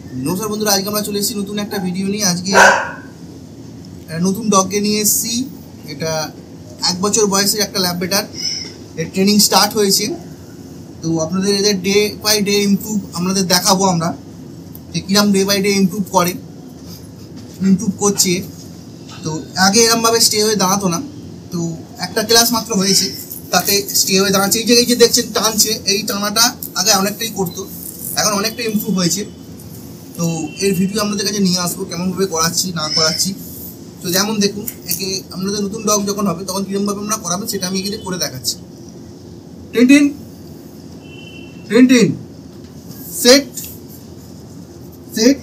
নমস্কার বন্ধুরা, আজকে আমরা চলে এসেছি নতুন একটা ভিডিও নিয়ে। আজকে নতুন ডগকে নিয়ে এসেছি। এটা 1 বছর বয়সের একটা ল্যাবরেটর। এর ট্রেনিং স্টার্ট হয়েছে, তো আপনাদের এদের ডে বাই ডে ইমপ্রুভ আপনাদের দেখাবো আমরা, যে কিরম ডে বাই ডে ইমপ্রুভ করছে। তো আগে এরমভাবে স্টে হয়ে দাঁড়াতো না, তো একটা ক্লাস মাত্র হয়েছে, তাতে স্টে হয়ে দাঁড়াচ্ছে। এই জায়গায় যে দেখছেন টানছে, এই টানাটা আগে অনেকটাই করতো, এখন অনেকটা ইমপ্রুভ হয়েছে। তো এর ভিডিও আপনাদের কাছে নিয়ে আসবো, কেমনভাবে করাচ্ছি না করাচ্ছি। তো যেমন দেখুন, একে আপনাদের নতুন ডগ যখন হবে তখন কীরকমভাবে আমরা করাবেন সেটা আমি এখানে করে দেখাচ্ছি। Tintin Tintin, set set,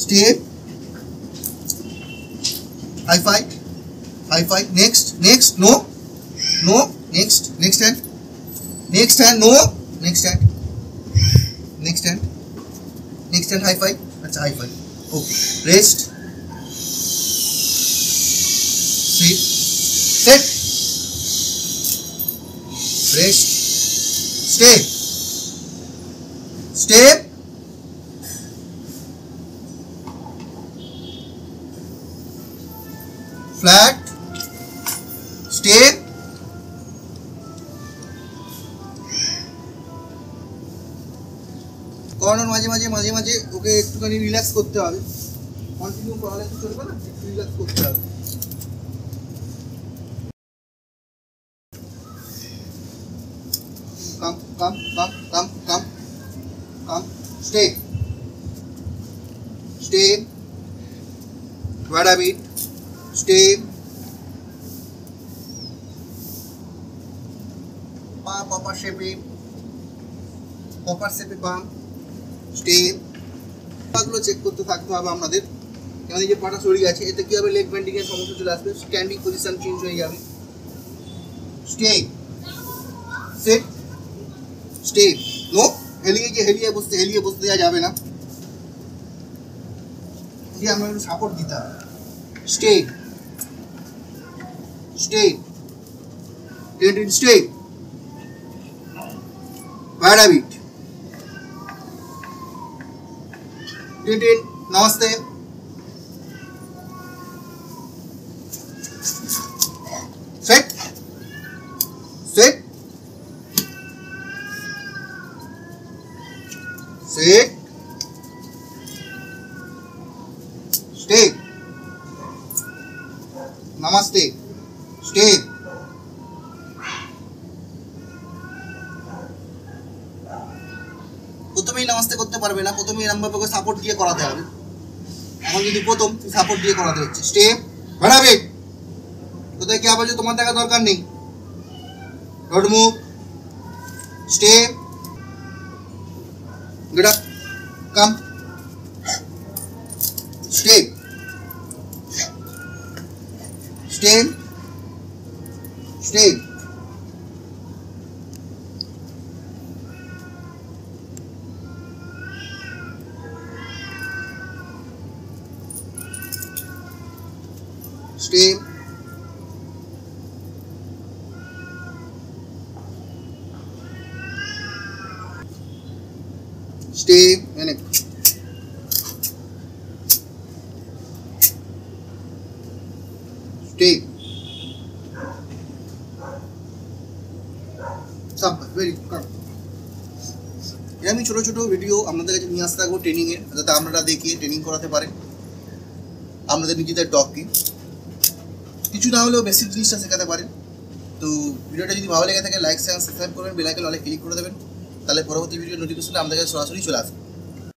step, high five high five, next next, no no, next next hand, next hand, no, next hand, next hand, next hand, high five. আচ্ছা, high five, okay, rest, sit, set, rest, step step, flat, step, করানোর মাঝে মাঝে মাঝে মাঝে ওকে একটুখানি relax করতে হবে। Continue করালে তো চলবে না, একটু রিল্যাক্স করতে হবে। Come come come come come come, stay stay, wait a bit, stay, proper shape, palm, stay। পাগুলো চেক করতে থাকতে হবে আপনাদের, কারণ এই যে পাটা সরে গেছে, এতে কি হবে, লেগ বেন্ডিং এর সমস্যা চলে আসবে, স্ট্যান্ডিং পজিশন চেঞ্জ হয়ে যাবে। স্টে, সেট, স্টে, নো, হেলিয়ে বসতে দেওয়া যাবে না, দিয়ে আমরা একটু সাপোর্ট দিতে হবে। Stay stay, Tintin stay, wait a bit, Tintin namaste, set set set, stay, namaste, stay. প্রথমেই নমস্তে করতে পারবে না, প্রথমেই এরমভাবে ওকে সাপোর্ট দিয়ে করাতে হবে। এখন যদি প্রথম সাপোর্ট দিয়ে করাতে হচ্ছে, স্টে, বাড়াবে, কোথায় কি আবার তোমার দেখা দরকার নেই, don't move, stay, get up, come, stay stay stay, stay, stay, and stay, very good। আমি ছোট ছোট ভিডিও আপনাদের কাছে নিয়ে আসতে থাকবো ট্রেনিংয়ের, যাতে আপনারা দেখিয়ে ট্রেনিং করাতে পারেন আপনাদের নিজেদের ডগকে, কিছু না হলেও বেসিক জিনিসটা শেখাতে পারেন। তো ভিডিওটা যদি ভালো লেগে থাকে লাইক শেয়ার সাবস্ক্রাইব করবেন, বেল আইকন অলে ক্লিক করে দেবেন, তাহলে পরবর্তী ভিডিও নোটিফিকেশন আপনাদের কাছে সরাসরি চলে আসবে।